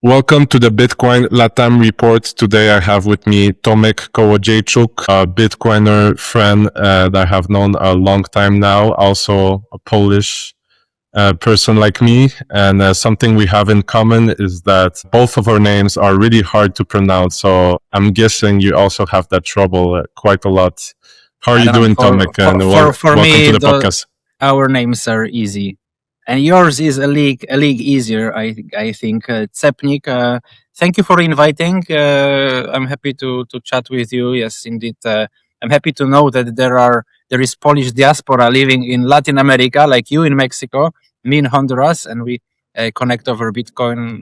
Welcome to the Bitcoin Latam Report. Today I have with me Tomek Kowodziejczuk, a Bitcoiner friend that I have known a long time now, also a Polish person like me. And something we have in common is that both of our names are really hard to pronounce. So I'm guessing you also have that trouble quite a lot. How are you doing, Tomek? And welcome me, to the podcast. Our names are easy. And yours is a league easier, I think. Cepnik, thank you for inviting. I'm happy to chat with you. Yes, indeed. I'm happy to know that there is Polish diaspora living in Latin America, like you in Mexico, me in Honduras, and we connect over Bitcoin.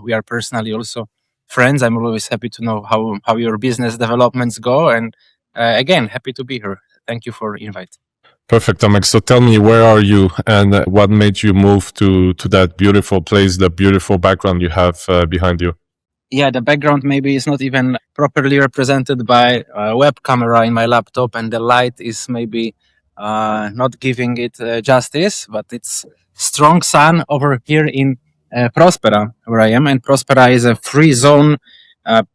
We are personally also friends. I'm always happy to know how your business developments go. And again, happy to be here. Thank you for invite. Perfect, Tomek. So tell me, where are you and what made you move to that beautiful place, the beautiful background you have behind you? Yeah, the background maybe is not even properly represented by a web camera in my laptop, and the light is maybe not giving it justice, but it's strong sun over here in Prospera, where I am. And Prospera is a free zone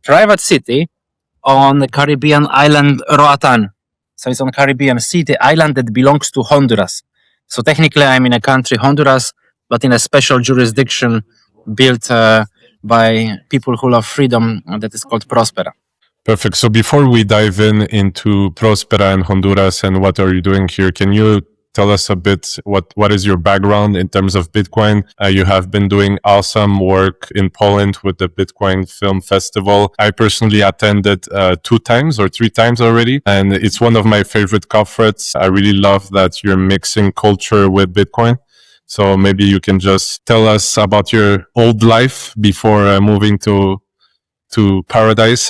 private city on the Caribbean island Roatán. So it's on Caribbean Sea, the island that belongs to Honduras. So technically I'm in a country, Honduras, but in a special jurisdiction built by people who love freedom that is called Prospera. Perfect. So before we dive into Prospera and Honduras and what are you doing here, can you tell us a bit what is your background in terms of Bitcoin? You have been doing awesome work in Poland with the Bitcoin Film Festival. I personally attended 2 times or 3 times already, and it's one of my favorite conferences. I really love that you're mixing culture with Bitcoin. So maybe you can just tell us about your old life before moving to paradise.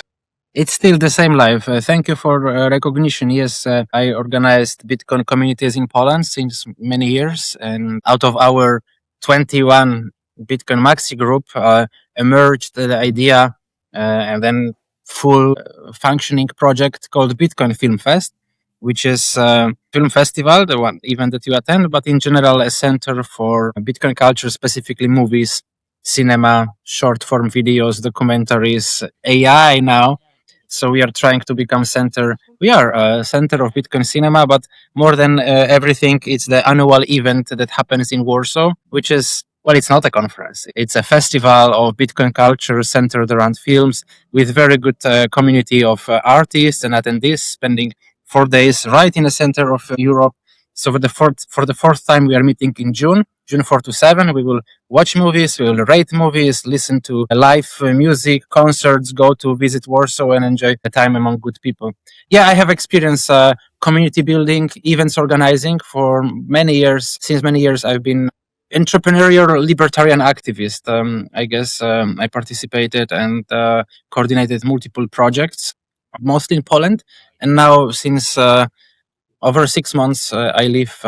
It's still the same life. Thank you for recognition. Yes, I organized Bitcoin communities in Poland since many years. And out of our 21 Bitcoin Maxi group emerged the idea and then full functioning project called Bitcoin FilmFest, which is a film festival, the one event that you attend, but in general a center for Bitcoin culture, specifically movies, cinema, short form videos, documentaries, AI now. So we are trying to become center. We are a center of Bitcoin cinema, but more than everything, it's the annual event that happens in Warsaw, which is, well, it's not a conference. It's a festival of Bitcoin culture centered around films with very good community of artists and attendees spending 4 days right in the center of Europe. So for the fourth time, we are meeting in June 4 to 7. We will watch movies, we will rate movies, listen to live music, concerts, go to visit Warsaw and enjoy the time among good people. Yeah, I have experience community building, events organizing for many years. Since many years, I've been entrepreneurial libertarian activist. I guess I participated and coordinated multiple projects, mostly in Poland. And now since over 6 months, I live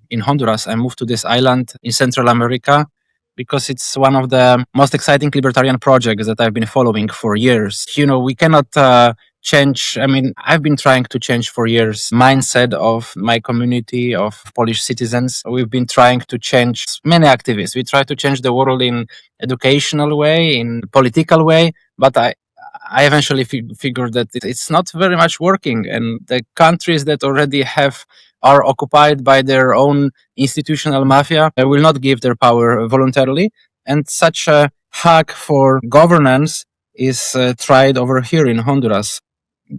in Honduras. I moved to this island in Central America because it's one of the most exciting libertarian projects that I've been following for years. You know, we cannot change. I mean, I've been trying to change for years mindset of my community of Polish citizens. We've been trying to change many activists. We try to change the world in educational way, in political way, but I eventually figured that it's not very much working, and the countries that already are occupied by their own institutional mafia will not give their power voluntarily. And such a hack for governance is tried over here in Honduras.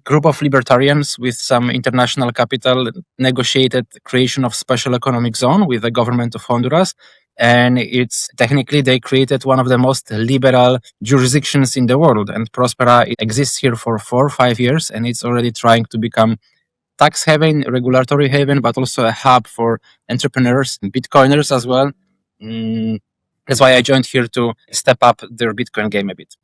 Group of libertarians with some international capital negotiated creation of special economic zone with the government of Honduras. And it's technically they created one of the most liberal jurisdictions in the world. And Prospera exists here for 4 or 5 years, and it's already trying to become tax haven, regulatory haven, but also a hub for entrepreneurs and Bitcoiners as well. That's why I joined here to step up their Bitcoin game a bit.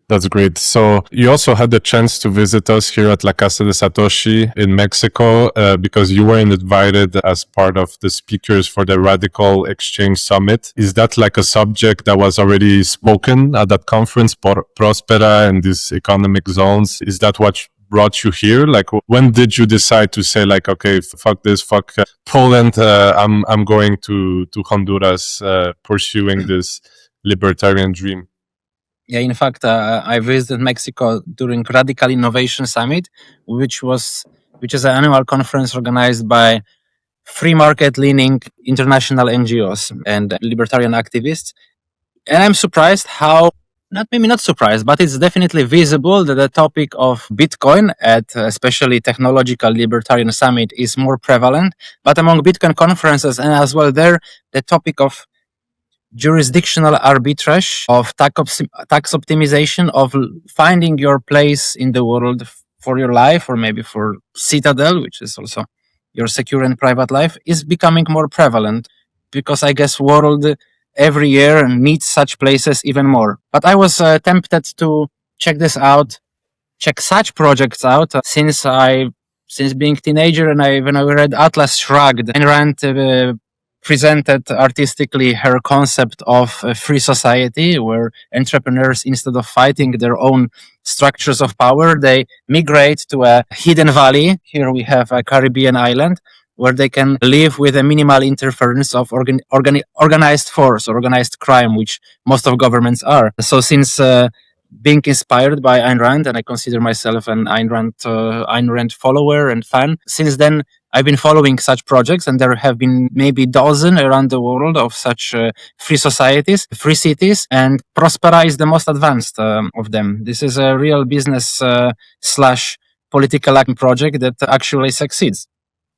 That's great. So you also had the chance to visit us here at La Casa de Satoshi in Mexico because you were invited as part of the speakers for the Radical Exchange Summit. Is that like a subject that was already spoken at that conference, Prospera and these economic zones? Is that what brought you here? Like, when did you decide to say, like, okay, fuck this, fuck Poland, I'm going to Honduras, pursuing this libertarian dream? Yeah, in fact, I visited Mexico during Radical Innovation Summit, which is an annual conference organized by free market leaning international NGOs and libertarian activists. And I'm surprised how, not surprised, but it's definitely visible that the topic of Bitcoin at especially technological libertarian summit is more prevalent. But among Bitcoin conferences and as well there, the topic of jurisdictional arbitrage, of tax optimization, of finding your place in the world for your life, or maybe for Citadel, which is also your secure and private life, is becoming more prevalent, because I guess world every year needs such places even more. But I was tempted to check such projects out since being teenager, and when I read Atlas Shrugged, Ayn Rand presented artistically her concept of a free society where entrepreneurs, instead of fighting their own structures of power, they migrate to a hidden valley. Here we have a Caribbean island where they can live with a minimal interference of organized force, organized crime, which most of governments are. So since being inspired by Ayn Rand, and I consider myself an Ayn Rand follower and fan, since then I've been following such projects, and there have been maybe a dozen around the world of such free societies, free cities, and Prospera is the most advanced of them. This is a real business / political project that actually succeeds.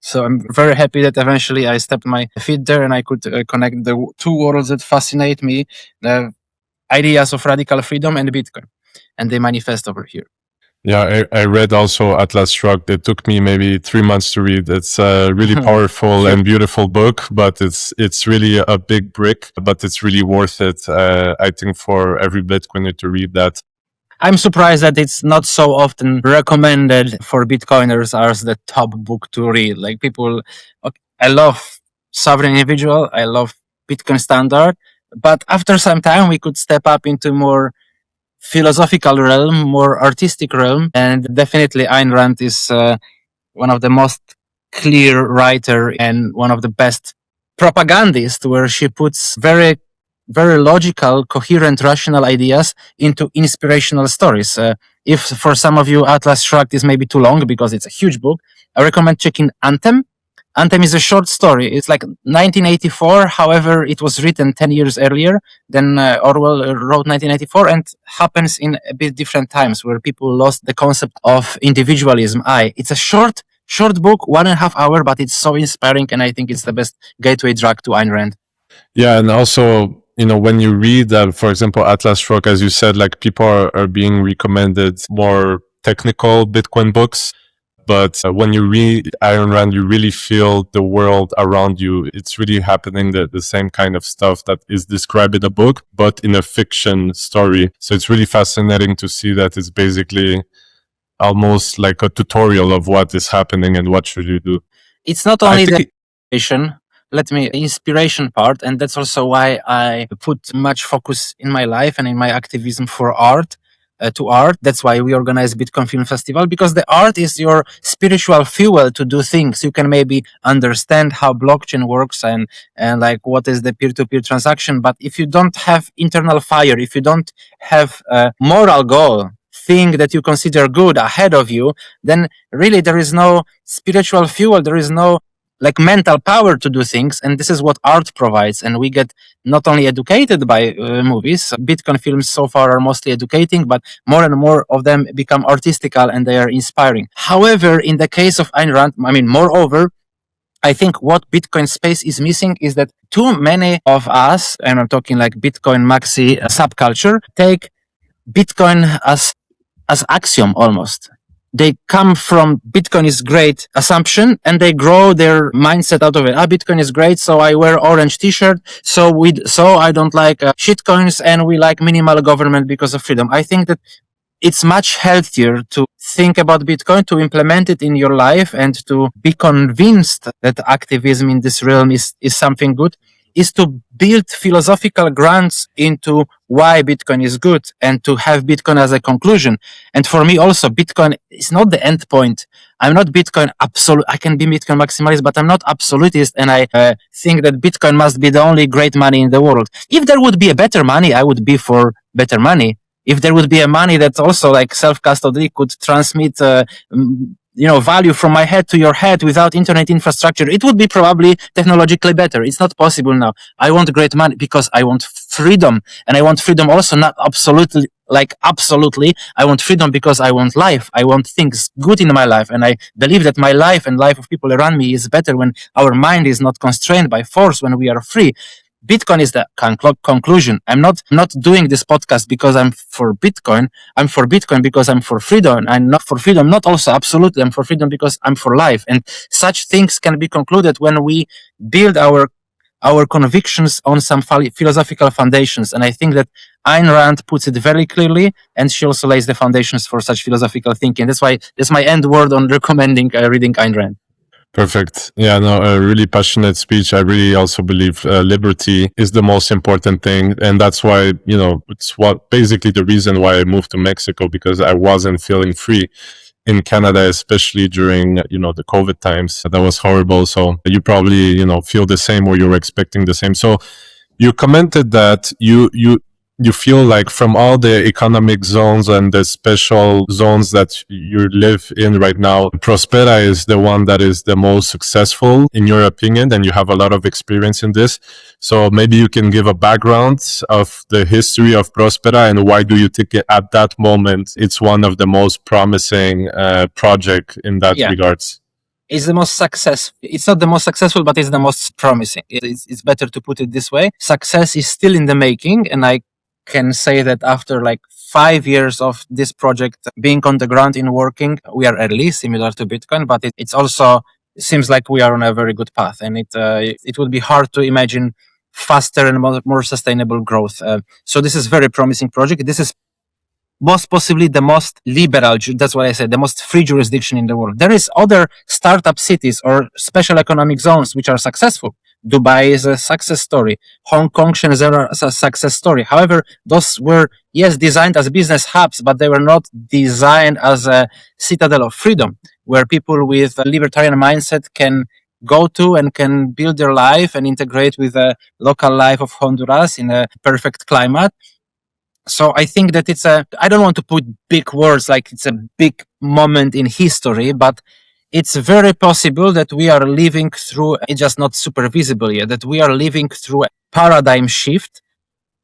So I'm very happy that eventually I stepped my feet there and I could connect the two worlds that fascinate me, the ideas of radical freedom and Bitcoin, and they manifest over here. Yeah, I read also Atlas Shrugged. It took me maybe 3 months to read. It's a really powerful and beautiful book, but it's really a big brick, but it's really worth it. I think for every Bitcoiner to read that. I'm surprised that it's not so often recommended for Bitcoiners as the top book to read. Like people, I love Sovereign Individual, I love Bitcoin Standard, but after some time we could step up into more philosophical realm, more artistic realm, and definitely Ayn Rand is one of the most clear writer and one of the best propagandists, where she puts very logical, coherent, rational ideas into inspirational stories. If for some of you Atlas Shrugged is maybe too long because it's a huge book, I recommend checking Anthem. Anthem is a short story. It's like 1984. However, it was written 10 years earlier than Orwell wrote 1984, and happens in a bit different times where people lost the concept of individualism. It's a short book, 1.5 hours, but it's so inspiring, and I think it's the best gateway drug to Ayn Rand. Yeah, and also, when you read, for example, Atlas Shrugged, as you said, like people are being recommended more technical Bitcoin books. But when you read Ayn Rand, you really feel the world around you. It's really happening, the same kind of stuff that is described in a book, but in a fiction story. So it's really fascinating to see that it's basically almost like a tutorial of what is happening and what should you do. It's not only the inspiration part, and that's also why I put much focus in my life and in my activism for art. To art. That's why we organize Bitcoin Film Festival, because the art is your spiritual fuel to do things. You can maybe understand how blockchain works and like what is the peer-to-peer transaction. But if you don't have internal fire, if you don't have a moral goal, thing that you consider good ahead of you, then really there is no spiritual fuel. There is no like mental power to do things, and this is what art provides. And we get not only educated by movies. Bitcoin films so far are mostly educating, but more and more of them become artistical and they are inspiring. However, in the case of Ayn Rand, moreover, I think what Bitcoin space is missing is that too many of us, and I'm talking like Bitcoin maxi subculture, take Bitcoin as axiom almost. They come from Bitcoin is great assumption, and they grow their mindset out of it. Bitcoin is great, so I wear orange t-shirt. So I don't like shitcoins, and we like minimal government because of freedom. I think that it's much healthier to think about Bitcoin, to implement it in your life, and to be convinced that activism in this realm is something good, is to build philosophical grounds into why Bitcoin is good, and to have Bitcoin as a conclusion. And for me also, Bitcoin is not the end point. I'm not Bitcoin absolute. I can be Bitcoin maximalist, but I'm not absolutist. And I think that Bitcoin must be the only great money in the world. If there would be a better money, I would be for better money. if there would be a money that also like self-custody could transmit value from my head to your head without internet infrastructure, it would be probably technologically better. It's not possible now. I want great money because I want freedom, and I want freedom also not absolutely. I want freedom because I want life. I want things good in my life. And I believe that my life and life of people around me is better when our mind is not constrained by force, when we are free. Bitcoin is the conclusion. I'm not doing this podcast because I'm for Bitcoin. I'm for Bitcoin because I'm for freedom. I'm not for freedom, not also absolutely. I'm for freedom because I'm for life. And such things can be concluded when we build our convictions on some philosophical foundations. And I think that Ayn Rand puts it very clearly, and she also lays the foundations for such philosophical thinking. That's why that's my end word on recommending reading Ayn Rand. Perfect. Yeah, no, a really passionate speech. I really also believe liberty is the most important thing. And that's why, it's basically the reason why I moved to Mexico, because I wasn't feeling free in Canada, especially during, the COVID times. That was horrible. So you probably, feel the same, or you're expecting the same. So you commented that you feel like from all the economic zones and the special zones that you live in right now, Prospera is the one that is the most successful, in your opinion, and you have a lot of experience in this. So maybe you can give a background of the history of Prospera, and why do you think at that moment it's one of the most promising project in that regards? It's the most successful. It's not the most successful, but it's the most promising. It's better to put it this way. Success is still in the making, and I can say that after like 5 years of this project being on the ground in working, we are early, similar to Bitcoin, but it also seems like we are on a very good path, and it would be hard to imagine faster and more sustainable growth. So this is very promising project. This is most possibly the most liberal, that's what I said, the most free jurisdiction in the world. There is other startup cities or special economic zones which are successful. Dubai is a success story. Hong Kong, Shenzhen is a success story. However, those were, designed as business hubs, but they were not designed as a citadel of freedom, where people with a libertarian mindset can go to and can build their life and integrate with the local life of Honduras in a perfect climate. So I think that I don't want to put big words like it's a big moment in history, but it's very possible that we are living through, it's just not super visible yet, that we are living through a paradigm shift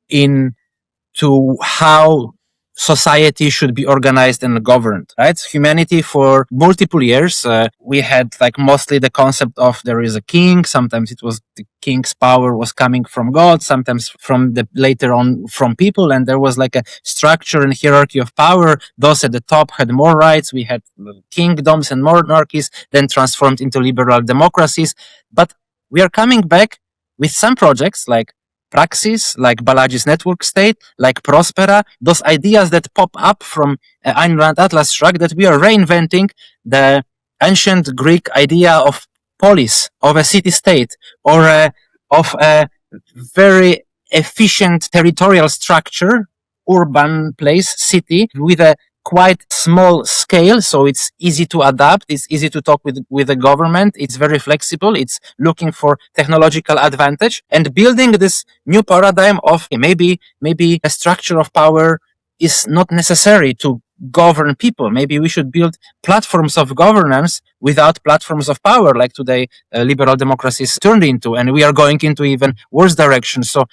into how society should be organized and governed, right? Humanity for multiple years, we had like mostly the concept of there is a king. Sometimes it was the king's power was coming from God, sometimes later on from people. And there was like a structure and hierarchy of power. Those at the top had more rights. We had kingdoms and monarchies, then transformed into liberal democracies. But we are coming back with some projects like Praxis, like Balaji's network state, like Prospera, those ideas that pop up from Ayn Rand Atlas Shrugged, that we are reinventing the ancient Greek idea of polis, of a city-state, or of a very efficient territorial structure, urban place, city, with a quite small scale, so it's easy to adapt, it's easy to talk with the government, it's very flexible, it's looking for technological advantage, and building this new paradigm of maybe a structure of power is not necessary to govern people. Maybe we should build platforms of governance without platforms of power, like today liberal democracies turned into, and we are going into even worse direction. So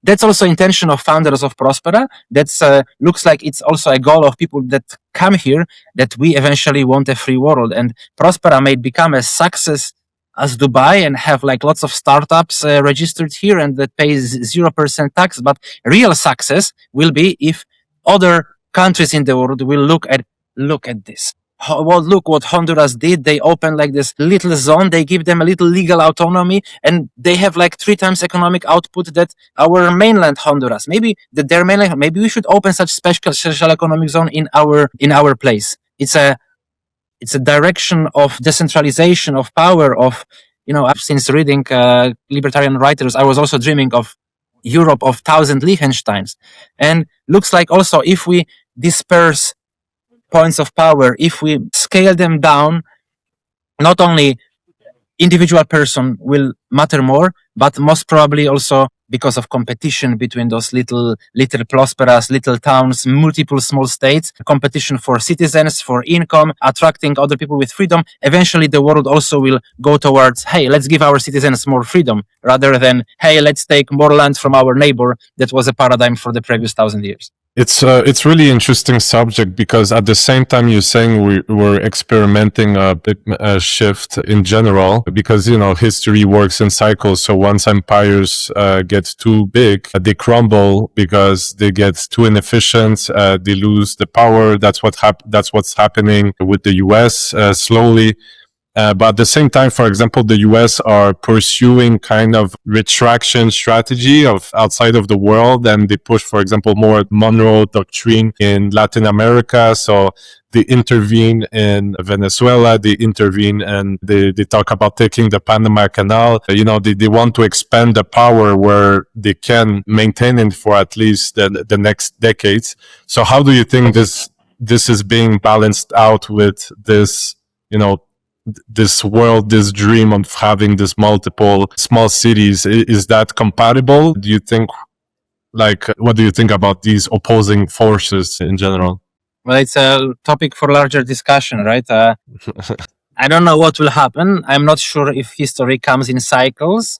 that's also intention of founders of Prospera. That's looks like it's also a goal of people that come here, that we eventually want a free world. And Prospera may become a success as Dubai and have like lots of startups registered here and that pays 0% tax. But real success will be if other countries in the world will look at this. Well, look what Honduras did. They opened like this little zone. They give them a little legal autonomy, and they have like 3 times economic output that our mainland Honduras. Maybe their mainland. Maybe we should open such special economic zone in our place. It's a direction of decentralization of power. Since reading libertarian writers, I was also dreaming of Europe of 1,000 Liechtensteins, and looks like also if we disperse points of power, if we scale them down, not only individual person will matter more, but most probably also because of competition between those little Prosperas, little towns, multiple small states, competition for citizens, for income, attracting other people with freedom. Eventually, the world also will go towards, hey, let's give our citizens more freedom, rather than, hey, let's take more land from our neighbor. That was a paradigm for the previous 1,000 years. It's really interesting subject, because at the same time you're saying we're experimenting a big shift in general, because history works in cycles. So once empires get too big, they crumble because they get too inefficient. They lose the power. That's what's happening with the US slowly. But at the same time, for example, the US are pursuing kind of retraction strategy of outside of the world, and they push, for example, more Monroe Doctrine in Latin America. So they intervene in Venezuela, they intervene, and they talk about taking the Panama Canal. They want to expand the power where they can maintain it for at least the next decades. So how do you think this is being balanced out with this, this world, this dream of having this multiple small cities? Is that compatible? Do you think, what do you think about these opposing forces in general? Well, it's a topic for larger discussion, right? I don't know what will happen. I'm not sure if history comes in cycles,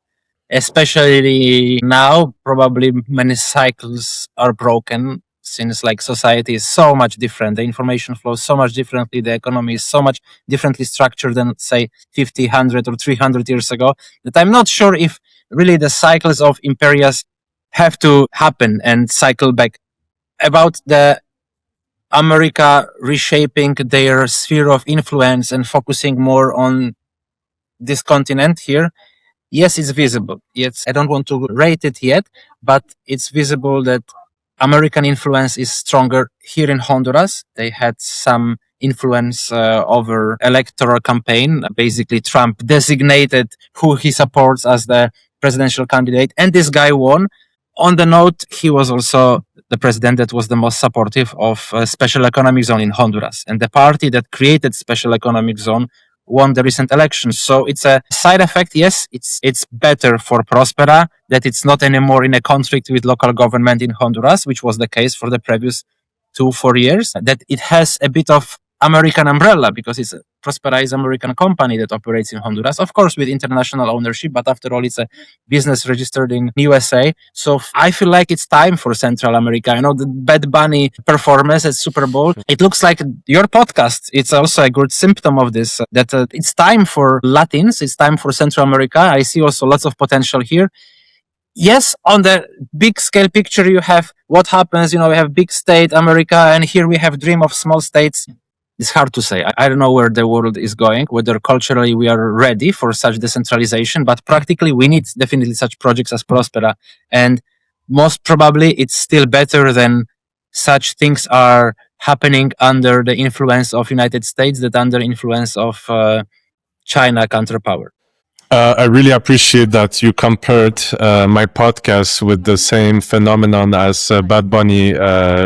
especially now. Probably many cycles are broken, since society is so much different, the information flows so much differently, the economy is so much differently structured than, say, 50, 100 or 300 years ago, that I'm not sure if really the cycles of imperias have to happen and cycle back. About the America reshaping their sphere of influence and focusing more on this continent here, yes, it's visible. Yes, I don't want to rate it yet, but it's visible that American influence is stronger here in Honduras. They had some influence over electoral campaign. Basically, Trump designated who he supports as the presidential candidate, and this guy won. On the note, he was also the president that was the most supportive of a special economic zone in Honduras, and the party that created special economic zone won the recent elections. So it's a side effect. Yes, it's better for Prospera that it's not anymore in a conflict with local government in Honduras, which was the case for the previous 2-4 years, that it has a bit of American umbrella, because Prospera is an American company that operates in Honduras, of course with international ownership, but after all it's a business registered in USA. So I feel like it's time for Central America. The Bad Bunny performance at Super Bowl, it looks like your podcast, it's also a good symptom of this, that it's time for Latins, it's time for Central America. I see also lots of potential here. Yes, on the big scale picture, you have what happens, we have big state America, and here we have dream of small states. It's hard to say. I don't know where the world is going, whether culturally we are ready for such decentralization, but practically we need definitely such projects as Prospera. And most probably it's still better than such things are happening under the influence of United States than under influence of China counterpower. I really appreciate that you compared my podcast with the same phenomenon as Bad Bunny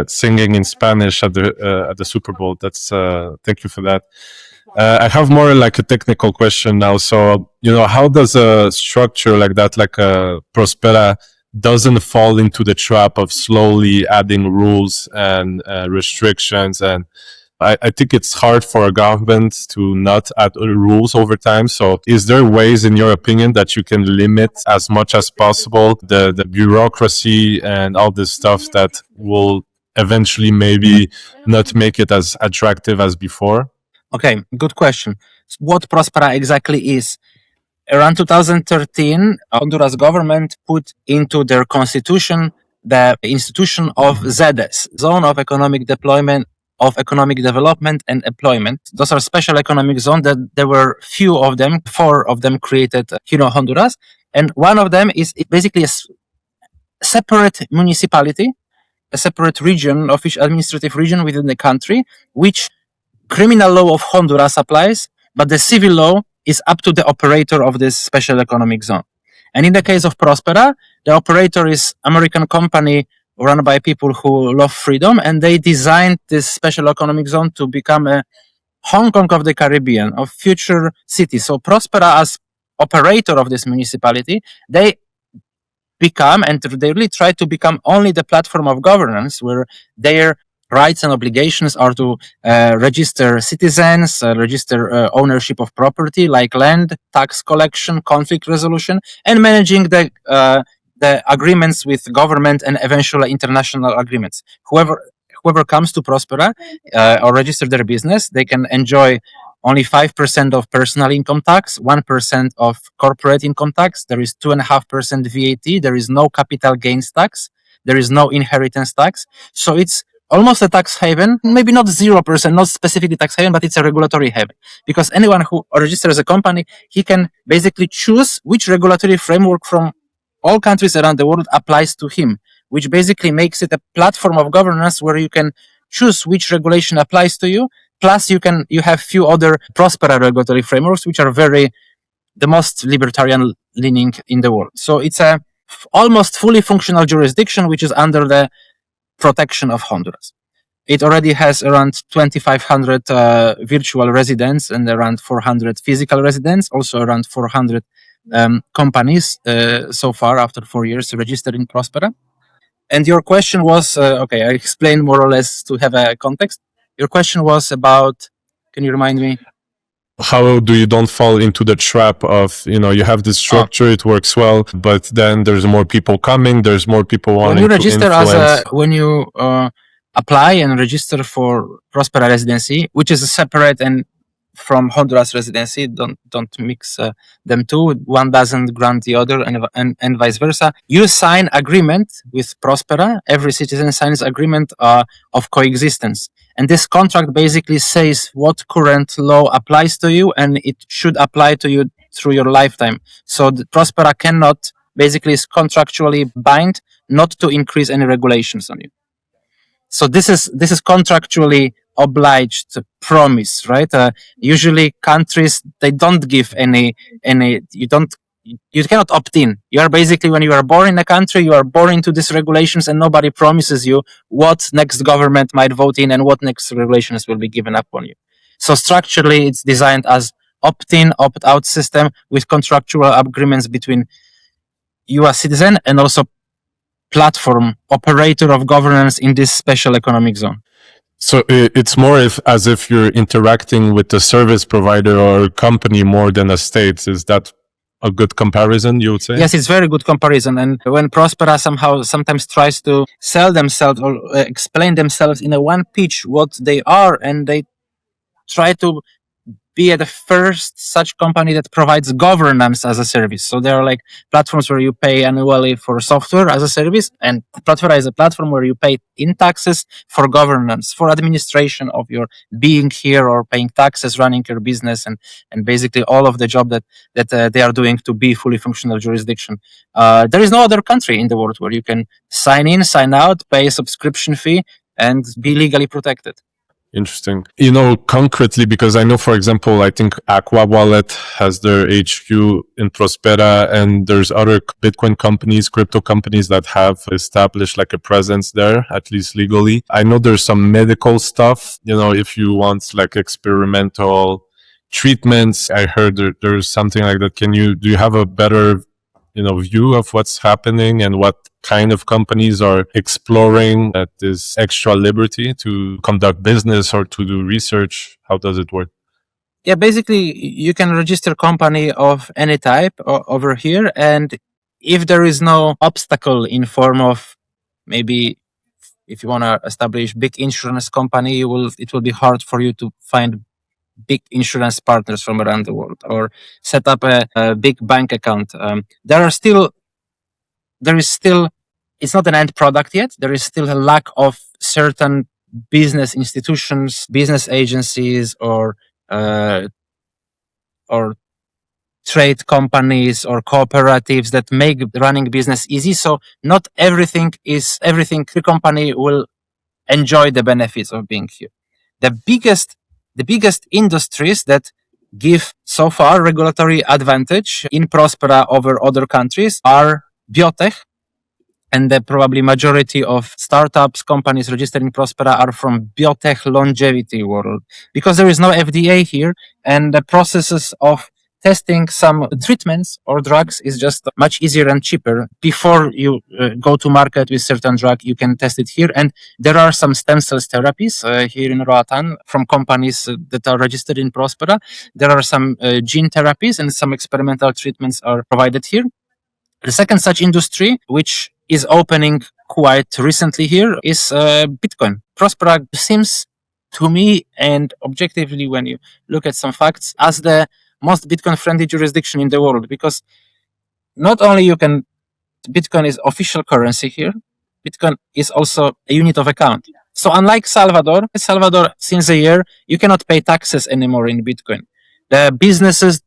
singing in Spanish at the Super Bowl. That's thank you for that. I have more like a technical question now. So, how does a structure like that, like a Prospera, doesn't fall into the trap of slowly adding rules and restrictions? And I think it's hard for a government to not add rules over time. So is there ways, in your opinion, that you can limit as much as possible the bureaucracy and all this stuff that will eventually maybe not make it as attractive as before? Okay, good question. What Prospera exactly is? Around 2013, Honduras government put into their constitution the institution of ZEDES, Zone of Economic Deployment, of Economic Development and Employment. Those are special economic zones that there were few of them, 4 of them created, Honduras. And one of them is basically a separate municipality, a separate region, official administrative region within the country, which criminal law of Honduras applies, but the civil law is up to the operator of this special economic zone. And in the case of Prospera, the operator is American company run by people who love freedom, and they designed this special economic zone to become a Hong Kong of the Caribbean, of future cities. So Prospera, as operator of this municipality, they become, and they really try to become only the platform of governance where their rights and obligations are to register citizens, register ownership of property like land, tax collection, conflict resolution, and managing the agreements with government and eventual international agreements. Whoever comes to Prospera or register their business, they can enjoy only 5% of personal income tax, 1% of corporate income tax. There is 2.5% VAT. There is no capital gains tax. There is no inheritance tax. So it's almost a tax haven, maybe not 0%, not specifically tax haven, but it's a regulatory haven. Because anyone who registers a company, he can basically choose which regulatory framework from all countries around the world applies to him, which basically makes it a platform of governance where you can choose which regulation applies to you. Plus, you have few other Prospera regulatory frameworks, which are the most libertarian leaning in the world. So it's a almost fully functional jurisdiction, which is under the protection of Honduras. It already has around 2,500 virtual residents and around 400 physical residents, also around 400 companies so far after 4 years registered in Prospera. And your question was, okay, I explained more or less to have a context. Your question was about, can you remind me? How do you don't fall into the trap of, you have this structure, it works well, but then there's more people coming, there's more people wanting to influence. When you apply and register for Prospera residency, which is a separate and from Honduras residency, don't mix them two. One doesn't grant the other, and vice versa. You sign agreement with Prospera. Every citizen signs agreement of coexistence, and this contract basically says what current law applies to you, and it should apply to you through your lifetime. So the Prospera cannot basically is contractually bind not to increase any regulations on you. So this is contractually obliged promise, right? Usually countries, they don't give any, you cannot opt in. You are basically, when you are born in a country, you are born into these regulations and nobody promises you what next government might vote in and what next regulations will be given up on you. So structurally, it's designed as opt-in, opt-out system with contractual agreements between you as citizen and also platform operator of governance in this special economic zone. So it's more as if you're interacting with the service provider or company more than a state. Is that a good comparison, you would say? Yes, it's very good comparison. And when Prospera sometimes tries to sell themselves or explain themselves in a one pitch what they are, and they try to be the first such company that provides governance as a service. So there are like platforms where you pay annually for software as a service, and Prospera is a platform where you pay in taxes for governance, for administration of your being here or paying taxes, running your business, and basically all of the job that they are doing to be fully functional jurisdiction. There is no other country in the world where you can sign in, sign out, pay a subscription fee, and be legally protected. Interesting. Concretely, because I know, for example, I think Aqua Wallet has their HQ in Prospera, and there's other Bitcoin companies, crypto companies that have established like a presence there, at least legally. I know there's some medical stuff, if you want like experimental treatments. I heard there's something like that. Do you have a better view of what's happening and what kind of companies are exploring at this extra liberty to conduct business or to do research? How does it work? Yeah, basically you can register company of any type over here, and if there is no obstacle in form of, maybe if you want to establish big insurance company, it will be hard for you to find big insurance partners from around the world, or set up a big bank account. It's not an end product yet. There is still a lack of certain business institutions, business agencies, or trade companies or cooperatives that make running business easy. So not everything. The company will enjoy the benefits of being here. The biggest industries that give so far regulatory advantage in Prospera over other countries are biotech, and the probably majority of startups, companies registered in Prospera are from biotech longevity world, because there is no FDA here, and the processes of testing some treatments or drugs is just much easier and cheaper. Before you go to market with certain drug, you can test it here. And there are some stem cells therapies here in Roatán from companies that are registered in Prospera. There are some gene therapies and some experimental treatments are provided here. The second such industry, which is opening quite recently here, is Bitcoin. Prospera seems to me, and objectively when you look at some facts, as the most Bitcoin-friendly jurisdiction in the world, because not only Bitcoin is official currency here, Bitcoin is also a unit of account. So unlike Salvador, since a year, you cannot pay taxes anymore in Bitcoin. The businesses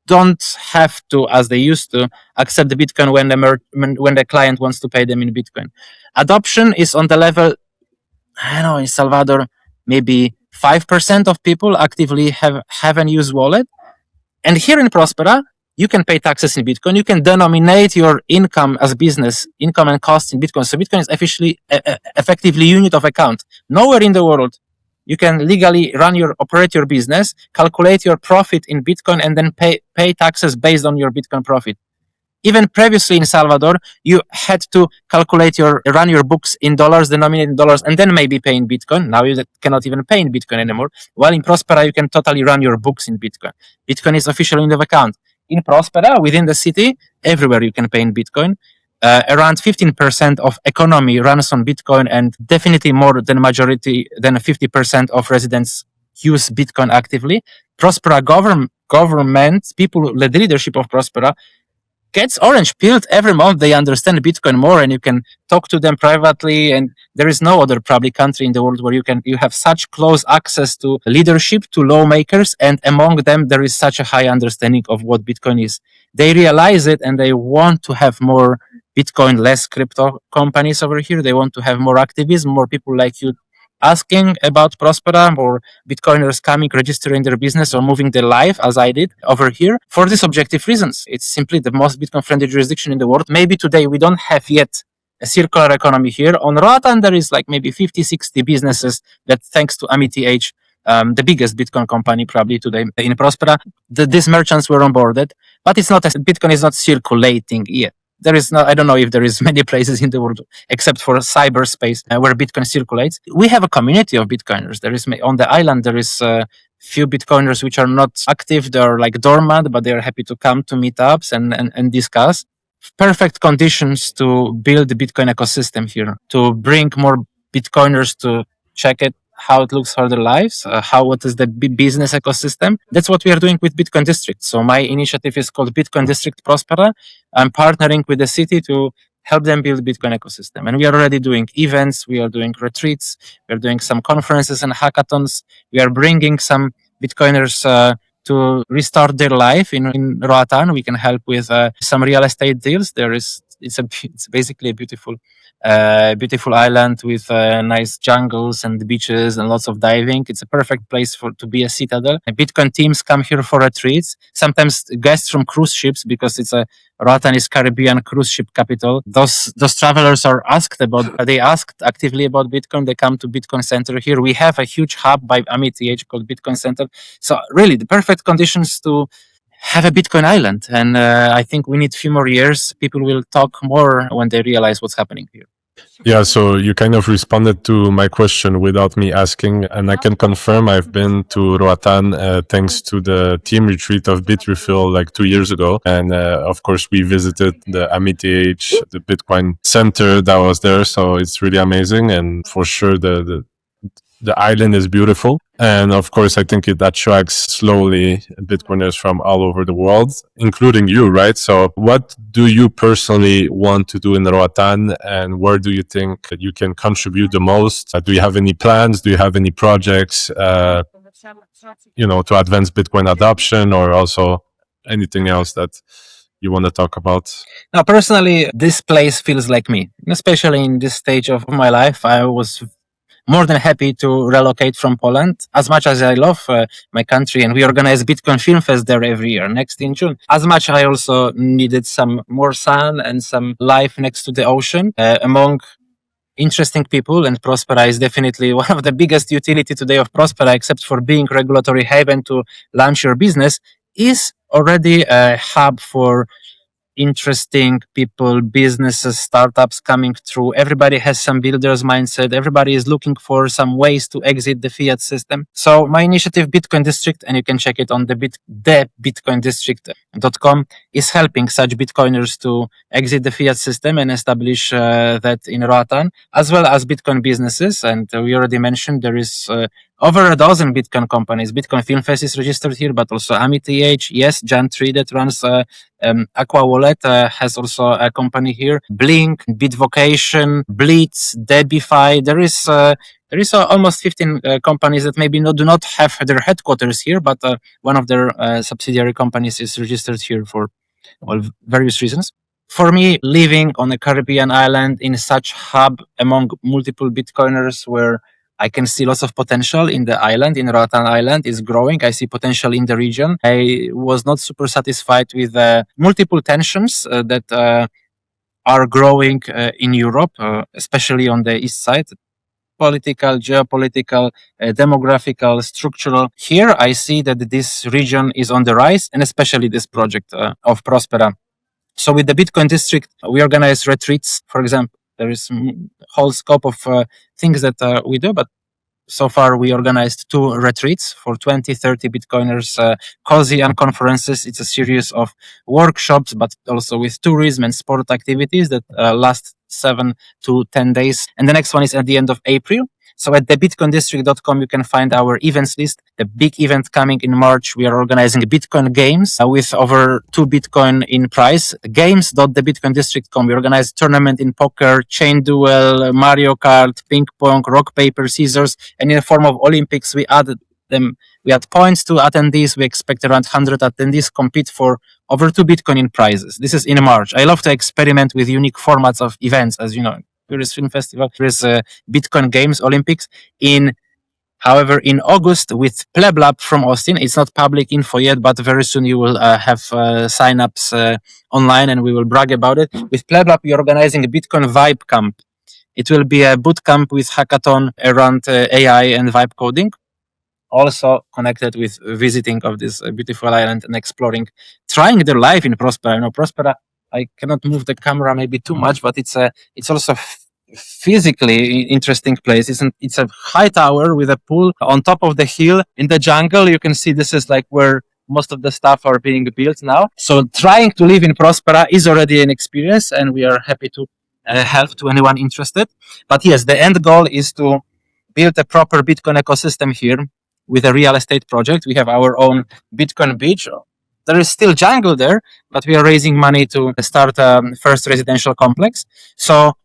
don't have to, as they used to, accept the Bitcoin when the client wants to pay them in Bitcoin. Adoption is on the level, I don't know, in Salvador, maybe 5% of people actively have and use wallet. And here in Prospera, you can pay taxes in Bitcoin. You can denominate your income as business, income and costs in Bitcoin. So Bitcoin is effectively unit of account. Nowhere in the world you can legally operate your business, calculate your profit in Bitcoin, and then pay taxes based on your Bitcoin profit. Even previously in Salvador, you had to run your books in dollars, denominated in dollars, and then maybe pay in Bitcoin. Now you cannot even pay in Bitcoin anymore. While in Prospera, you can totally run your books in Bitcoin. Bitcoin is official unit of account. In Prospera, within the city, everywhere you can pay in Bitcoin. Around 15% of economy runs on Bitcoin, and definitely more than 50% of residents use Bitcoin actively. Prospera government, people, the leadership of Prospera, gets orange pilled every month. They understand Bitcoin more, and you can talk to them privately. And there is no other public country in the world where you have such close access to leadership, to lawmakers, and among them there is such a high understanding of what Bitcoin is. They realize it, and they want to have more Bitcoin, less crypto companies over here. They want to have more activism, more people like you asking about Prospera, more Bitcoiners coming, registering their business or moving their life, as I did over here, for these objective reasons. It's simply the most Bitcoin-friendly jurisdiction in the world. Maybe today we don't have yet a circular economy here. On Roatán, there is like maybe 50, 60 businesses that, thanks to AmiTH, the biggest Bitcoin company probably today in Prospera, these merchants were onboarded, but Bitcoin is not circulating yet. There is I don't know if there is many places in the world except for cyberspace where Bitcoin circulates. We have a community of Bitcoiners. On the island, there is few Bitcoiners which are not active. They are like dormant, but they are happy to come to meetups and discuss. Perfect conditions to build the Bitcoin ecosystem here, to bring more Bitcoiners to check it, how it looks for their lives, what is the business ecosystem. That's what we are doing with Bitcoin District. So my initiative is called Bitcoin District Prospera. I'm partnering with the city to help them build Bitcoin ecosystem. And we are already doing events, we are doing retreats, we are doing some conferences and hackathons. We are bringing some Bitcoiners to restart their life in Roatán. We can help with some real estate deals. It's basically a beautiful island with nice jungles and beaches and lots of diving. It's a perfect place to be a citadel. Bitcoin teams come here for retreats. Sometimes guests from cruise ships, because Roatán is Caribbean cruise ship capital. Those travelers they asked actively about Bitcoin. They come to Bitcoin Center here. We have a huge hub by AmiTH called Bitcoin Center. So really the perfect conditions to have a Bitcoin island. And I think we need a few more years. People will talk more when they realize what's happening here. Yeah, so you kind of responded to my question without me asking, and I can confirm I've been to Roatán thanks to the team retreat of Bitrefill like 2 years ago. And of course, we visited the AmiTH, the Bitcoin center that was there. So it's really amazing. And for sure, the island is beautiful. And of course, I think it attracts slowly Bitcoiners from all over the world, including you, right? So what do you personally want to do in Roatán, and where do you think that you can contribute the most? Do you have any plans? Do you have any projects, to advance Bitcoin adoption, or also anything else that you want to talk about? Now, personally, this place feels like me, especially in this stage of my life. I was more than happy to relocate from Poland. As much as I love my country, and we organize Bitcoin FilmFest there every year, next in June. As much I also needed some more sun and some life next to the ocean among interesting people, and Prospera is definitely one of the biggest utility today of Prospera, except for being regulatory haven to launch your business, is already a hub for interesting people, businesses, startups coming through. Everybody has some builder's mindset. Everybody is looking for some ways to exit the fiat system. So my initiative, Bitcoin District, and you can check it on the bitcoindistrict.com, is helping such Bitcoiners to exit the fiat system and establish that in Roatán, as well as Bitcoin businesses. And we already mentioned there is over a dozen Bitcoin companies. Bitcoin FilmFest is registered here, but also AmiTH, yes, Jan3 that runs Aqua Wallet has also a company here. Blink, Bitvocation, Blitz, Debify. There is almost 15 companies that maybe do not have their headquarters here, but one of their subsidiary companies is registered here for various reasons. For me, living on a Caribbean island in such hub among multiple Bitcoiners where I can see lots of potential in the island, in Roatán Island is growing. I see potential in the region. I was not super satisfied with multiple tensions that are growing in Europe, especially on the east side. Political, geopolitical, demographical, structural. Here, I see that this region is on the rise, and especially this project of Prospera. So with the Bitcoin District, we organize retreats, for example. There is a whole scope of things that we do, but so far we organized 2 retreats for 20, 30 Bitcoiners, cozy and conferences. It's a series of workshops, but also with tourism and sport activities that last 7 to 10 days. And the next one is at the end of April. So at thebitcoindistrict.com, you can find our events list. The big event coming in March, we are organizing Bitcoin games with over 2 Bitcoin in prize. Games.thebitcoindistrict.com. We organize tournament in poker, chain duel, Mario Kart, ping pong, rock, paper, scissors. And in the form of Olympics, we added them. We add points to attendees. We expect around 100 attendees compete for over 2 Bitcoin in prizes. This is in March. I love to experiment with unique formats of events, as you know. There is film festival, there is Bitcoin Games Olympics however, in August with PlebLab from Austin. It's not public info yet, but very soon you will have sign-ups online and we will brag about it. With PlebLab, we're organizing a Bitcoin Vibe Camp. It will be a boot camp with hackathon around AI and vibe coding. Also connected with visiting of this beautiful island and exploring, trying their life in Prospera. You know, Prospera, I cannot move the camera maybe too much, but it's also physically interesting place. It's a high tower with a pool on top of the hill in the jungle. You can see this is like where most of the stuff are being built now. So trying to live in Prospera is already an experience, and we are happy to help to anyone interested. But yes, the end goal is to build a proper Bitcoin ecosystem here with a real estate project. We have our own Bitcoin beach. There is still jungle there, but we are raising money to start a first residential complex. So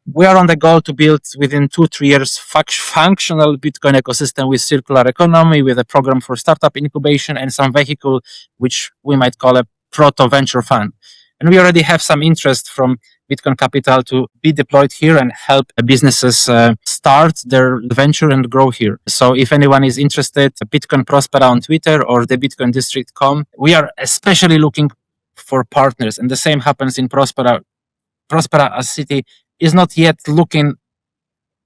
we are on the goal to build within 2-3 years functional Bitcoin ecosystem with circular economy, with a program for startup incubation and some vehicle, which we might call a proto venture fund. And we already have some interest from Bitcoin Capital to be deployed here and help businesses start their venture and grow here. So if anyone is interested, Bitcoin Prospera on Twitter or the bitcoindistrict.com. We are especially looking for partners, and the same happens in Prospera. Prospera as city is not yet looking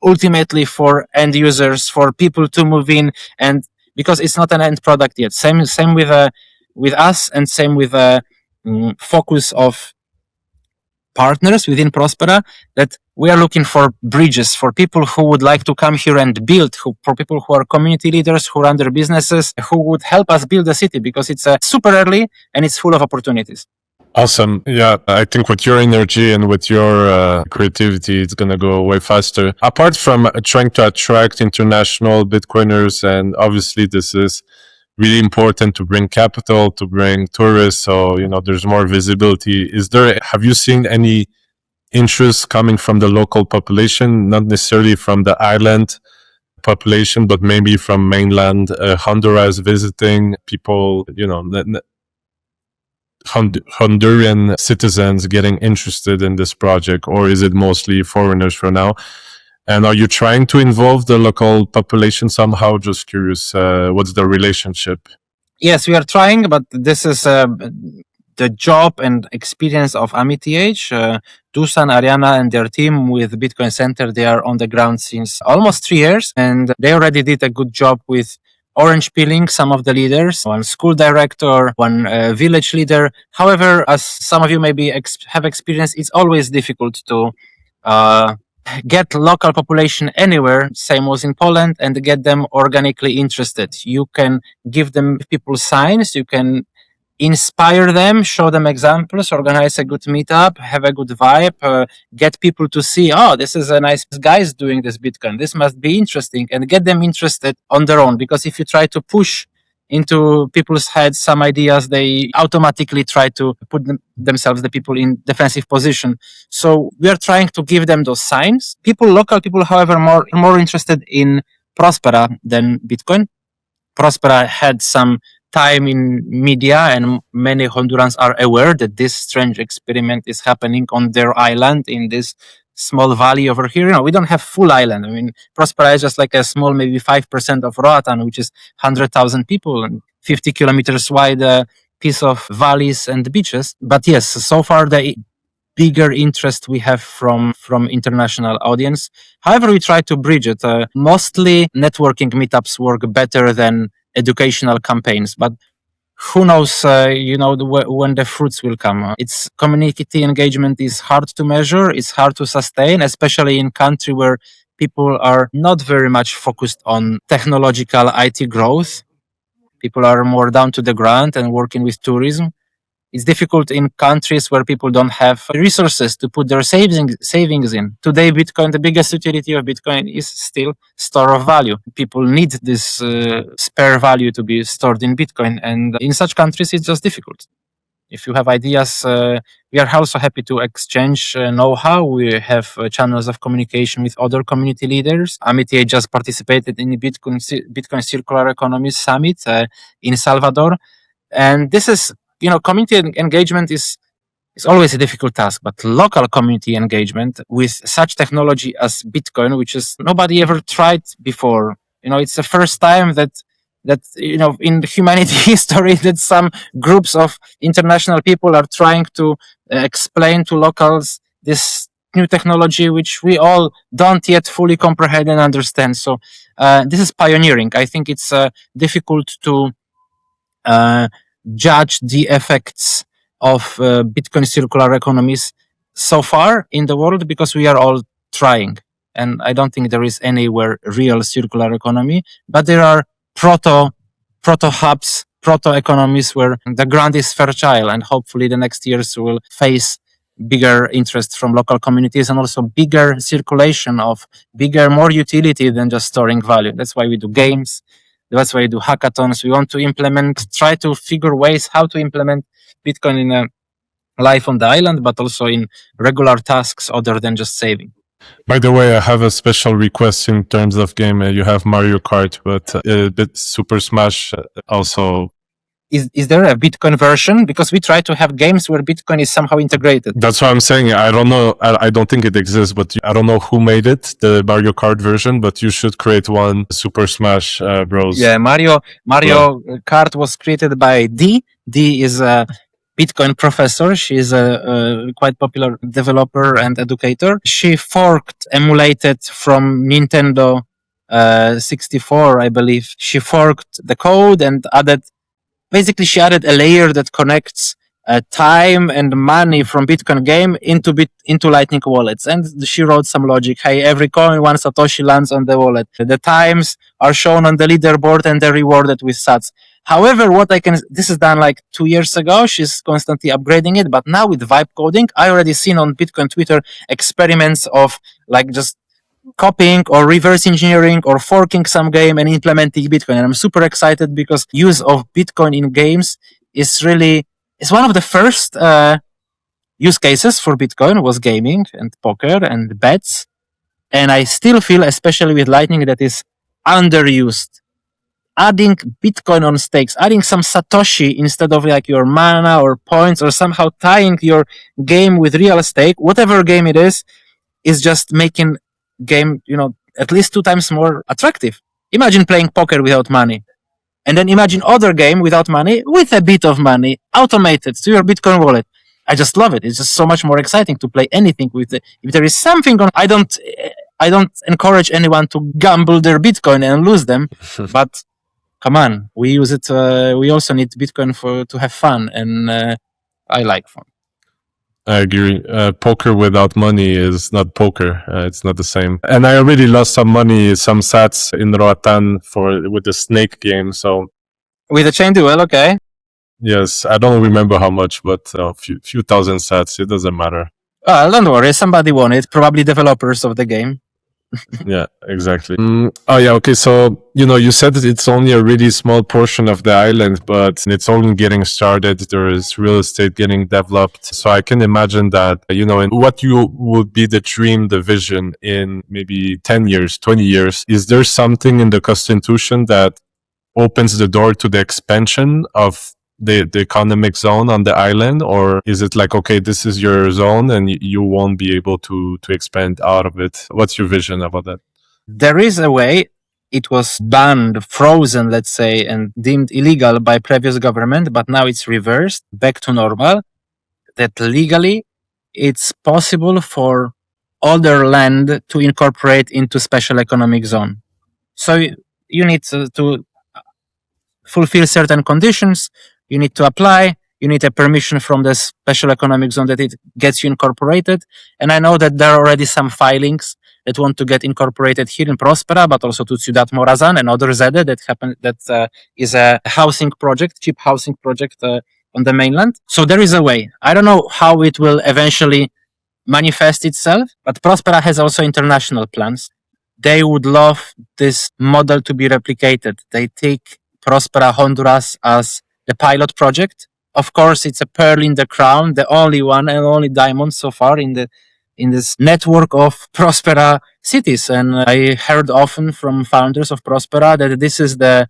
ultimately for end users, for people to move in, and because it's not an end product yet. Same with us, and same with focus of partners within Prospera, that we are looking for bridges for people who would like to come here and build, for people who are community leaders, who run their businesses, who would help us build the city, because it's super early and it's full of opportunities. Awesome. Yeah, I think with your energy and with your creativity, it's going to go way faster. Apart from trying to attract international Bitcoiners, and obviously this is really important to bring capital, to bring tourists, so there's more visibility. Have you seen any interest coming from the local population, not necessarily from the island population, but maybe from mainland Honduras, visiting people, Honduran citizens getting interested in this project, or is it mostly foreigners for now? And are you trying to involve the local population somehow? Just curious, what's the relationship? Yes, we are trying, but this is the job and experience of AmiTH. Dusan, Ariana, and their team with Bitcoin Center, they are on the ground since almost 3 years, and they already did a good job with orange peeling some of the leaders, one school director, one village leader. However, as some of you maybe have experienced, it's always difficult to get local population anywhere, same was in Poland, and get them organically interested. You can give them people signs, you can inspire them, show them examples, organize a good meetup, have a good vibe, get people to see, oh, this is a nice guys doing this Bitcoin. This must be interesting, and get them interested on their own. Because if you try to push into people's heads some ideas, they automatically try to put themselves, the people, in defensive position. So we are trying to give them those signs. Local people, however, more interested in Prospera than Bitcoin. Prospera had some time in media, and many Hondurans are aware that this strange experiment is happening on their island in this small valley over here. We don't have full island. I mean, Prospera is just like a small, maybe 5% of Roatán, which is 100,000 people and 50 kilometers wide piece of valleys and beaches. But yes, so far the bigger interest we have from international audience. However, we try to bridge it. Mostly networking meetups work better than educational campaigns, but who knows, when the fruits will come. It's community engagement is hard to measure. It's hard to sustain, especially in country where people are not very much focused on technological IT growth. People are more down to the ground and working with tourism. It's difficult in countries where people don't have resources to put their savings in. Today, Bitcoin, the biggest utility of Bitcoin is still store of value. People need this spare value to be stored in Bitcoin. And in such countries, it's just difficult. If you have ideas, we are also happy to exchange know-how. We have channels of communication with other community leaders. Maciej just participated in the Bitcoin Circular Economy Summit in Salvador. And this is, community engagement is always a difficult task, but local community engagement with such technology as Bitcoin, which is nobody ever tried before. It's the first time that in humanity history that some groups of international people are trying to explain to locals this new technology, which we all don't yet fully comprehend and understand. So this is pioneering. I think it's difficult to judge the effects of Bitcoin circular economies so far in the world, because we are all trying. And I don't think there is anywhere real circular economy, but there are proto hubs, proto economies where the ground is fertile, and hopefully the next years will face bigger interest from local communities and also bigger circulation of more utility than just storing value. That's why we do games. That's why we do hackathons. We want to try to figure ways how to implement Bitcoin in a life on the island, but also in regular tasks other than just saving. By the way, I have a special request in terms of game. You have Mario Kart, but Super Smash also. Is there a Bitcoin version? Because we try to have games where Bitcoin is somehow integrated. That's what I'm saying. I don't know. I don't think it exists, but I don't know who made it, the Mario Kart version, but you should create one. Super Smash Bros. Yeah, Mario Kart was created by D. D is a Bitcoin professor. She is a quite popular developer and educator. She emulated from Nintendo 64, I believe. She forked the code and she added a layer that connects time and money from Bitcoin game into Lightning wallets. And she wrote some logic. Hey, every coin, one Satoshi lands on the wallet. The times are shown on the leaderboard and they're rewarded with sats. However, this is done like 2 years ago. She's constantly upgrading it. But now with vibe coding, I already seen on Bitcoin Twitter experiments of like just copying or reverse engineering or forking some game and implementing Bitcoin. And I'm super excited because use of Bitcoin in games is one of the first use cases for Bitcoin was gaming and poker and bets. And I still feel, especially with Lightning, that is underused. Adding Bitcoin on stakes, adding some Satoshi instead of like your mana or points, or somehow tying your game with real stake, whatever game it is just making game, at least 2 times more attractive. Imagine playing poker without money. And then imagine other game without money, with a bit of money, automated to your Bitcoin wallet. I just love it. It's just so much more exciting to play anything with it. If there is something on, I don't encourage anyone to gamble their Bitcoin and lose them, but come on, we use it. We also need Bitcoin to have fun, and I like fun. I agree. Poker without money is not poker. It's not the same. And I already lost some money, some sats in Roatán with the snake game. So with the chain duel, okay. Yes, I don't remember how much, but a few thousand sats. It doesn't matter. Don't worry. Somebody won it. Probably developers of the game. Yeah, exactly. Oh yeah, okay. So, you said that it's only a really small portion of the island, but it's only getting started. There is real estate getting developed. So I can imagine that, in what you would be the dream, the vision in maybe 10 years, 20 years. Is there something in the constitution that opens the door to the expansion of the economic zone on the island? Or is it like, okay, this is your zone and you won't be able to expand out of it? What's your vision about that? There is a way. It was banned, frozen, let's say, and deemed illegal by previous government, but now it's reversed back to normal, that legally it's possible for other land to incorporate into special economic zone. So you need to fulfill certain conditions. You need to apply. You need a permission from the special economic zone that it gets you incorporated. And I know that there are already some filings that want to get incorporated here in Prospera, but also to Ciudad Morazan and other ZD that is a housing project, cheap housing project on the mainland. So there is a way. I don't know how it will eventually manifest itself, but Prospera has also international plans. They would love this model to be replicated. They take Prospera Honduras as the pilot project. Of course, it's a pearl in the crown, the only one and only diamond so far in this network of Prospera cities. And I heard often from founders of Prospera that this is the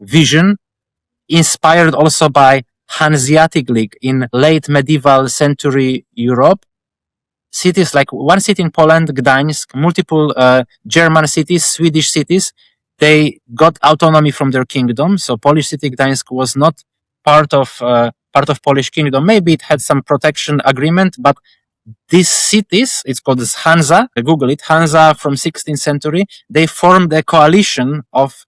vision, inspired also by Hanseatic League in late medieval century Europe. Cities like one city in Poland, Gdańsk, multiple German cities, Swedish cities, they got autonomy from their kingdom. So Polish city Gdańsk was not part of Polish kingdom. Maybe it had some protection agreement, but these cities, it's called this Hansa. Google it, Hansa from 16th century. They formed a coalition of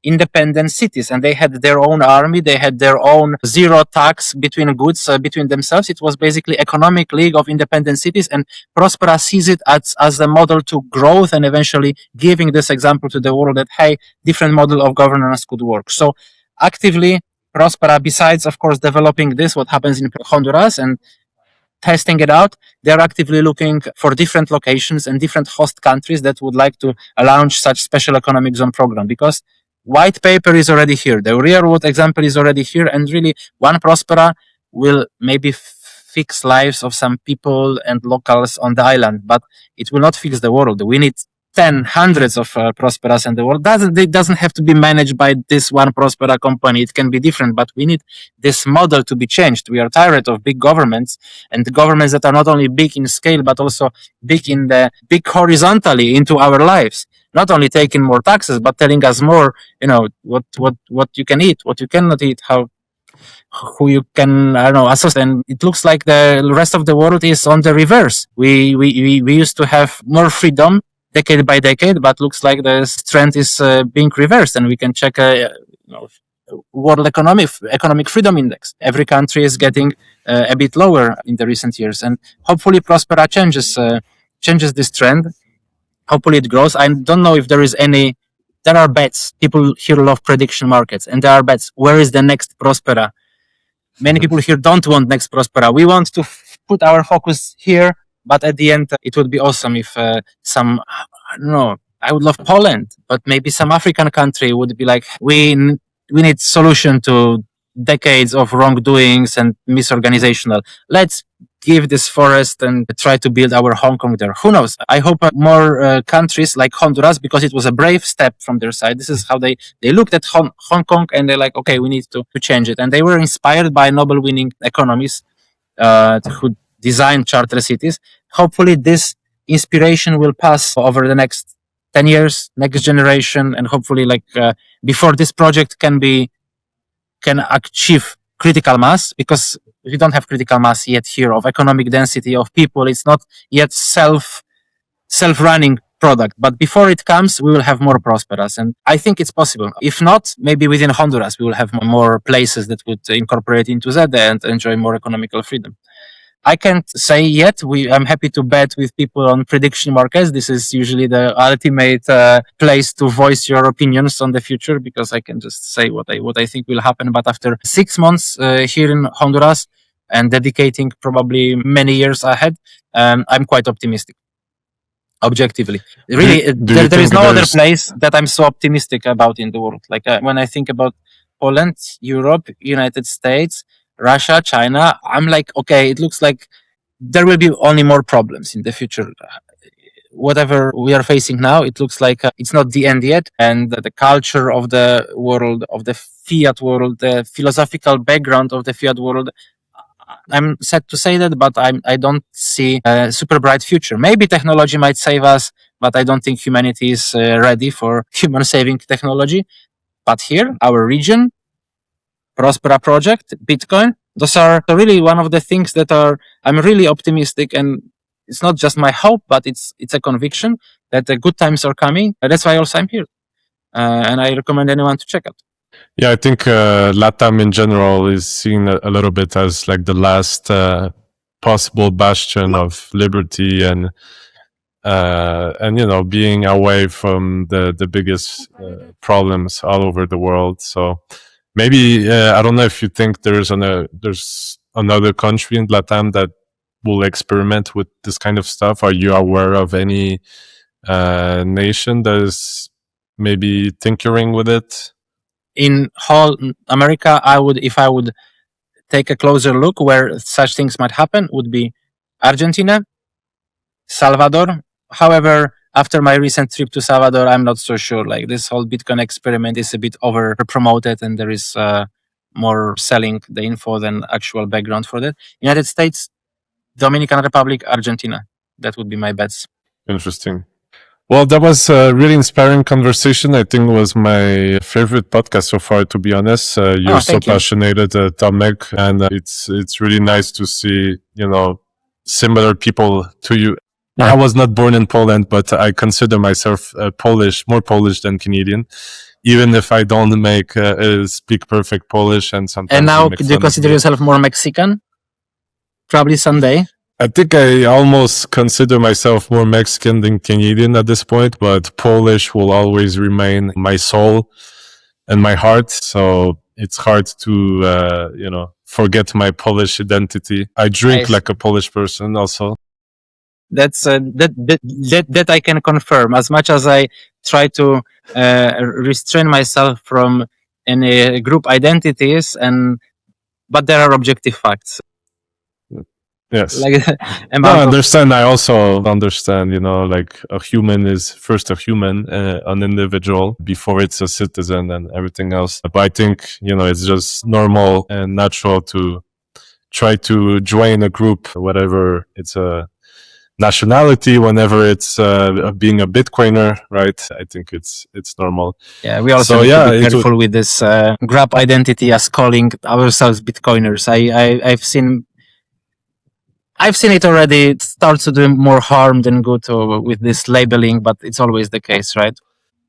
independent cities, and they had their own army. They had their own zero tax between goods between themselves. It was basically economic league of independent cities, and Prospera sees it as a model to growth and eventually giving this example to the world that, hey, different model of governance could work. So actively, Prospera, besides, of course, developing this, what happens in Honduras and testing it out, they're actively looking for different locations and different host countries that would like to launch such special economic zone program, because white paper is already here. The real world example is already here. And really, one Prospera will maybe fix lives of some people and locals on the island, but it will not fix the world. We need hundreds of Prosperas in the world. It doesn't have to be managed by this one Prospera company. It can be different, but we need this model to be changed. We are tired of big governments, and the governments that are not only big in scale, but also big big horizontally into our lives. Not only taking more taxes, but telling us more, what you can eat, what you cannot eat, who you can, associate. And it looks like the rest of the world is on the reverse. We used to have more freedom decade by decade, but looks like the trend is being reversed, and we can check World Economic Freedom Index. Every country is getting a bit lower in the recent years, and hopefully Prospera changes this trend. Hopefully it grows. I don't know if there are bets. People here love prediction markets, and there are bets. Where is the next Prospera? Many people here don't want next Prospera. We want to put our focus here, but at the end, it would be awesome if I would love Poland, but maybe some African country would be like, we need solution to decades of wrongdoings and misorganizational. Let's give this forest and try to build our Hong Kong there. Who knows? I hope more countries like Honduras, because it was a brave step from their side. This is how they looked at Hong Kong, and they're like, okay, we need to change it. And they were inspired by Nobel-winning economists who designed charter cities. Hopefully this inspiration will pass over the next 10 years, next generation, and hopefully before this project can achieve critical mass, because we don't have critical mass yet here of economic density of people. It's not yet self-running product. But before it comes, we will have more Prosperas. And I think it's possible. If not, maybe within Honduras, we will have more places that would incorporate into that and enjoy more economical freedom. I can't say yet. I'm happy to bet with people on prediction markets. This is usually the ultimate place to voice your opinions on the future, because I can just say what I think will happen. But after 6 months here in Honduras and dedicating probably many years ahead, I'm quite optimistic. Objectively, really, there is no other place that I'm so optimistic about in the world. Like when I think about Poland, Europe, United States, Russia, China, I'm like, okay, it looks like there will be only more problems in the future. Whatever we are facing now, it looks like it's not the end yet. And the culture of the world, of the fiat world, the philosophical background of the fiat world, I'm sad to say that, but I don't see a super bright future. Maybe technology might save us, but I don't think humanity is ready for human-saving technology. But here, our region, Prospera project, Bitcoin, those are really one of the things that I'm really optimistic, and it's not just my hope, but it's a conviction that the good times are coming. That's why also I'm here. And I recommend anyone to check out. Yeah, I think Latam in general is seen a little bit as like the last possible bastion of liberty and being away from the biggest problems all over the world. So maybe I don't know if you think there's another country in Latam that will experiment with this kind of stuff. Are you aware of any nation that is maybe tinkering with it? In whole America, if I would take a closer look where such things might happen, would be Argentina, Salvador. However, after my recent trip to Salvador, I'm not so sure. Like, this whole Bitcoin experiment is a bit over promoted, and there is more selling the info than actual background for that. United States, Dominican Republic, Argentina. That would be my bets. Interesting. Well, that was a really inspiring conversation. I think it was my favorite podcast so far, to be honest. You're so passionate, Tomek, and it's really nice to see, similar people to you. I was not born in Poland, but I consider myself Polish, more Polish than Canadian, even if I don't speak perfect Polish, and sometimes. And now, do you consider yourself more Mexican? Probably someday. I think I almost consider myself more Mexican than Canadian at this point, but Polish will always remain my soul and my heart. So it's hard to, forget my Polish identity. I drink like a Polish person also. That's that I can confirm. As much as I try to restrain myself from any group identities, but there are objective facts. Yes. I understand. I also understand, like a human is first a human, an individual, before it's a citizen and everything else. But I think, it's just normal and natural to try to join a group, whatever it's a nationality, whenever it's being a Bitcoiner, right? I think it's normal. Yeah, we also need to be careful with this group identity as calling ourselves Bitcoiners. I've seen it already. It starts to do more harm than good with this labeling, but it's always the case, right?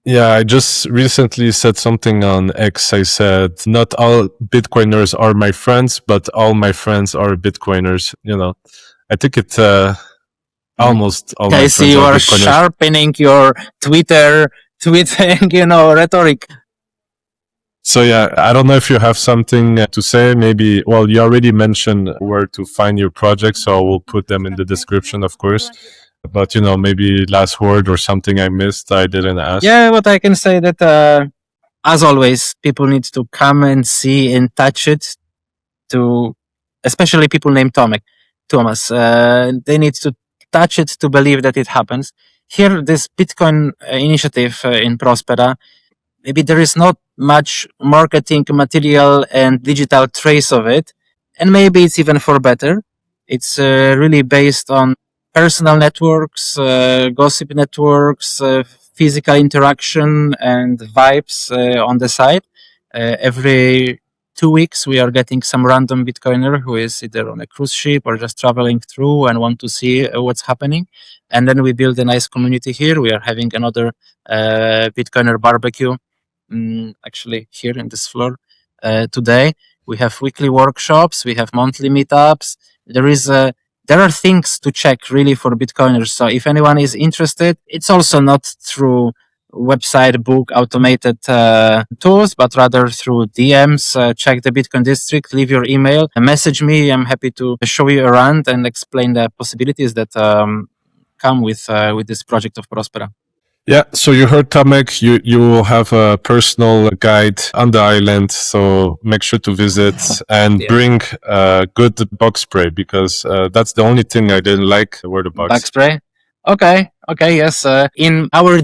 Yeah, I just recently said something on X. I said, not all Bitcoiners are my friends, but all my friends are Bitcoiners. I think it almost all my friends are Bitcoiners. I see you are sharpening your tweeting, rhetoric. So yeah, I don't know if you have something to say. Maybe, well, you already mentioned where to find your projects, so we'll put them in the description, of course. But, maybe last word or something I missed, I didn't ask. Yeah, what I can say that, as always, people need to come and see and touch it, especially people named Thomas. They need to touch it to believe that it happens. Here, this Bitcoin initiative in Prospera, maybe there is not much marketing material and digital trace of it, and maybe it's even for better. It's really based on personal networks, gossip networks, physical interaction, and vibes on the side. Every 2 weeks, we are getting some random Bitcoiner who is either on a cruise ship or just traveling through and want to see what's happening. And then we build a nice community here. We are having another Bitcoiner barbecue, actually here in this floor today. We have weekly workshops. We have monthly meetups. There are things to check really for Bitcoiners. So if anyone is interested, it's also not through website, book, automated tools, but rather through DMs. Check the Bitcoin district, leave your email, and message me. I'm happy to show you around and explain the possibilities that come with this project of Prospera. Yeah, so you heard Tomek, you will have a personal guide on the island, so make sure to visit and bring good bug spray, because that's the only thing I didn't like were the bugs. Bug spray? Okay, yes. In our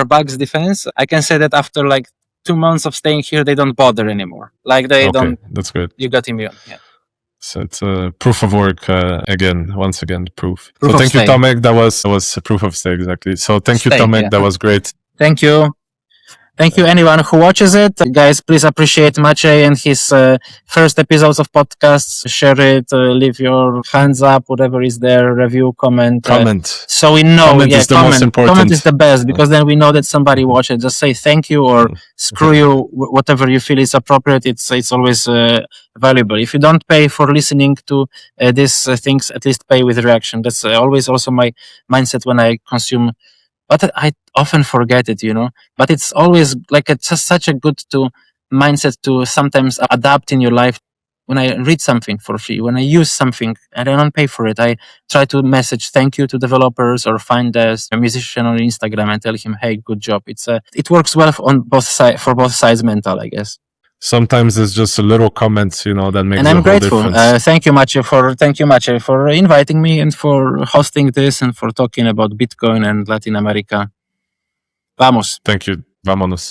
bugs defense, I can say that after like 2 months of staying here, they don't bother anymore. Like they don't. That's good. You got immune. Yeah. So it's a proof of work once again, proof. Proof so of thank you, stay. Tomek. That was a proof of stay, exactly. So thank you, Stay, Tomek. yeah. That was great. Thank you. Thank you, anyone who watches it. Guys, please appreciate Maciej and his first episodes of podcasts. Share it, leave your hands up, whatever is there, review, comment. So we know. Comment is the most important. Comment is the best, because then we know that somebody watched it. Just say thank you or screw you, whatever you feel is appropriate. It's always valuable. If you don't pay for listening to these things, at least pay with reaction. That's always also my mindset when I consume. But I often forget it, But it's always like it's just such a good mindset to sometimes adapt in your life. When I read something for free, when I use something and I don't pay for it, I try to message thank you to developers or find a musician on Instagram and tell him, hey, good job. It works well on both sides, for both sides mental, I guess. Sometimes it's just a little comments, that makes and I'm grateful. Difference. Thank you, Maciej, for inviting me and for hosting this and for talking about Bitcoin and Latin America. Vamos. Thank you. Vámonos.